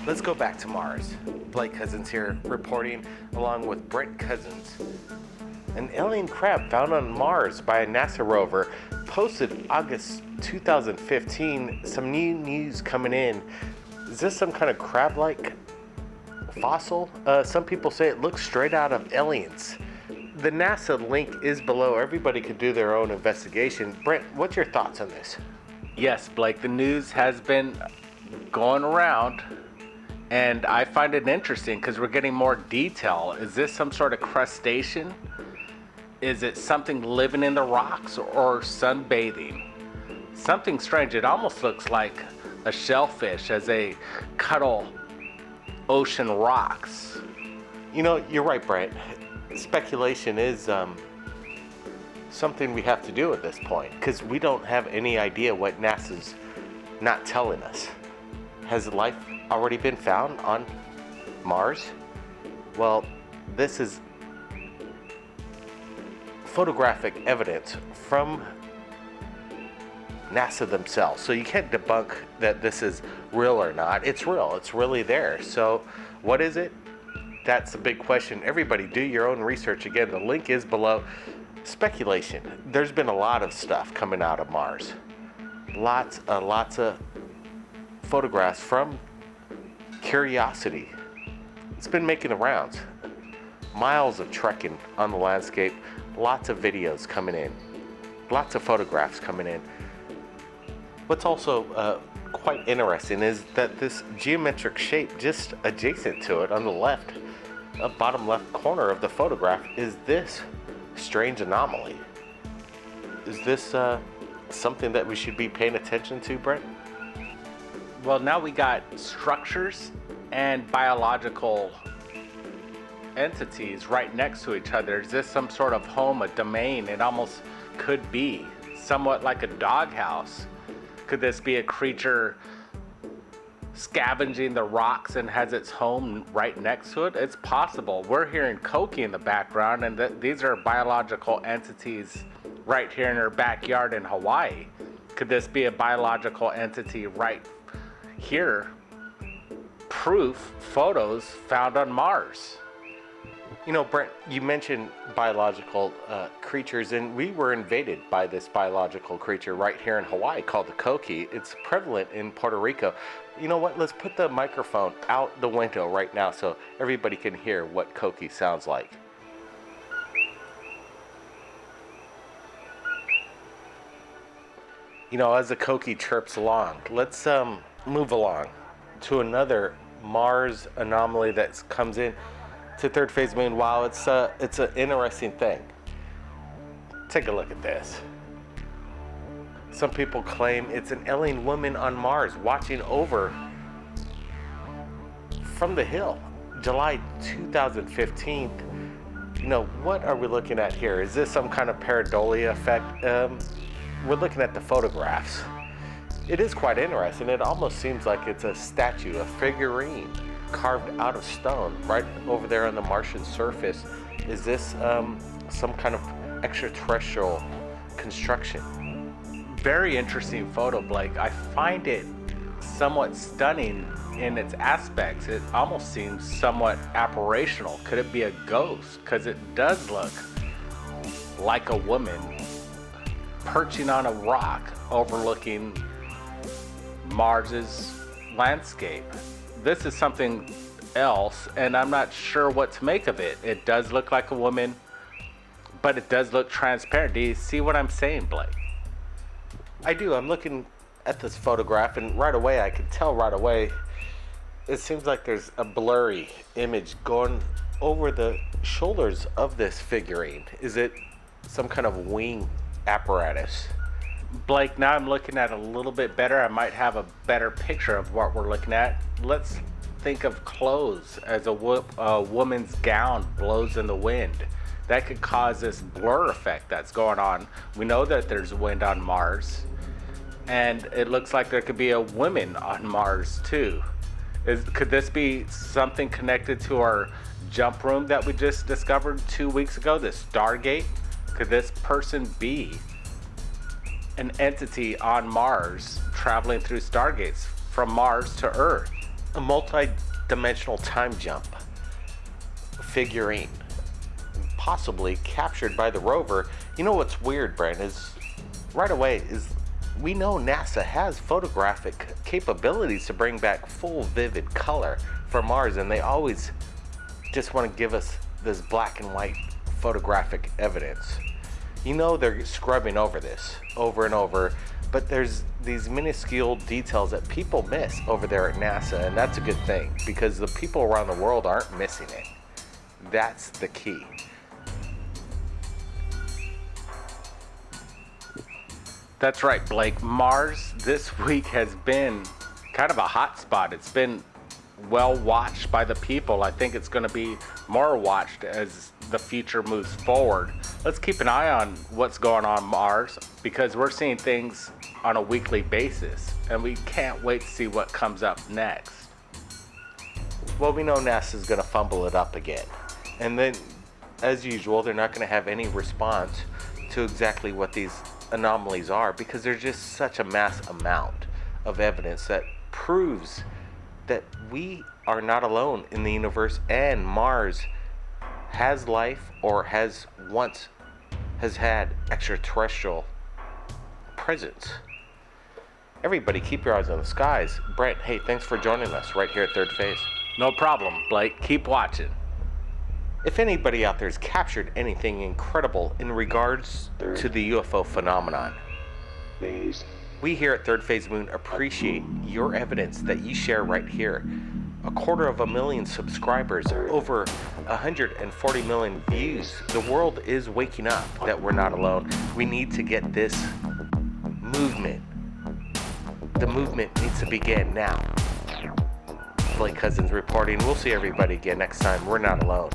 Let's go back to Mars. Blake Cousins here, reporting along with Brent Cousins. An alien crab found on Mars by a NASA rover, posted August 2015. Some new news coming in. Is this some kind of crab-like fossil? Some people say it looks straight out of Aliens. The NASA link is below. Everybody could do their own investigation. Brent, what's your thoughts on this? Yes, Blake, the news has been going around, and I find it interesting because we're getting more detail. Is this some sort of crustacean? Is it something living in the rocks or sunbathing? Something strange. It almost looks like a shellfish as they cuddle ocean rocks. You know, you're right, Brent. Speculation is something we have to do at this point because we don't have any idea what NASA's not telling us. Has life already been found on Mars? Well, this is photographic evidence from NASA themselves. So you can't debunk that this is real or not. It's real. It's really there. So what is it? That's a big question. Everybody do your own research. Again, the link is below. Speculation. There's been a lot of stuff coming out of Mars. Lots of photographs from Curiosity. It's been making the rounds. Miles of trekking on the landscape. Lots of videos coming in. Lots of photographs coming in. What's also quite interesting is that this geometric shape just adjacent to it on the left, bottom left corner of the photograph is this strange anomaly. Is this something that we should be paying attention to, Brent? Well, now we got structures and biological entities right next to each other. Is this some sort of home, a domain? It almost could be somewhat like a doghouse. Could this be a creature scavenging the rocks and has its home right next to it? It's possible. We're hearing Koki in the background, and these are biological entities right here in our backyard in Hawaii. Could this be a biological entity right here? Proof, photos found on Mars. You know, Brent, you mentioned biological creatures, and we were invaded by this biological creature right here in Hawaii called the Koki. It's prevalent in Puerto Rico. You know what? Let's put the microphone out the window right now so everybody can hear what Koki sounds like. You know, as the Koki chirps along, let's move along to another Mars anomaly that comes in to third phase moon. Wow, it's an interesting thing. Take a look at this. Some people claim it's an alien woman on Mars watching over from the hill. July 2015. You know, what are we looking at here? Is this some kind of pareidolia effect? We're looking at the photographs. It is quite interesting. It almost seems like it's a statue, a figurine carved out of stone right over there on the Martian surface. Is this some kind of extraterrestrial construction? Very interesting photo, Blake. I find it somewhat stunning in its aspects. It almost seems somewhat apparitional. Could it be a ghost? Because it does look like a woman perching on a rock overlooking Mars's landscape. This is something else, and I'm not sure what to make of it. It does look like a woman, but it does look transparent. Do you see what I'm saying, Blake? I do. I'm looking at this photograph, and right away, I can tell right away, it seems like there's a blurry image going over the shoulders of this figurine. Is it some kind of wing apparatus? Blake, now I'm looking at it a little bit better. I might have a better picture of what we're looking at. Let's think of clothes as a woman's gown blows in the wind. That could cause this blur effect that's going on. We know that there's wind on Mars, and it looks like there could be a woman on Mars too. Could this be something connected to our jump room that we just discovered 2 weeks ago, the Stargate? Could this person be an entity on Mars traveling through stargates from Mars to Earth? a multi-dimensional time jump figurine, possibly captured by the rover. You know what's weird, Brent, is right away is we know NASA has photographic capabilities to bring back full vivid color for Mars, and they always just want to give us this black and white photographic evidence. You know they're scrubbing over this over and over, but there's these minuscule details that people miss over there at NASA, and that's a good thing because the people around the world aren't missing it. That's the key. That's right, Blake. Mars this week has been kind of a hot spot. It's been well watched by the people. I think it's going to be more watched as the future moves forward. Let's keep an eye on what's going on Mars because we're seeing things on a weekly basis, and we can't wait to see what comes up next. Well, we know NASA's going to fumble it up again. And then, as usual, they're not going to have any response to exactly what these anomalies are because there's just such a mass amount of evidence that proves that we are not alone in the universe and Mars has life or has had extraterrestrial presence. Everybody keep your eyes on the skies. Brent, hey, thanks for joining us right here at Third Phase. No problem, Blake. Keep watching. If anybody out there has captured anything incredible in regards to the UFO phenomenon, we here at Third Phase Moon appreciate your evidence that you share right here. 250,000 subscribers, over 140 million views. The world is waking up that we're not alone. We need to get this movement. The movement needs to begin now. Blake Cousins reporting. We'll see everybody again next time. We're not alone.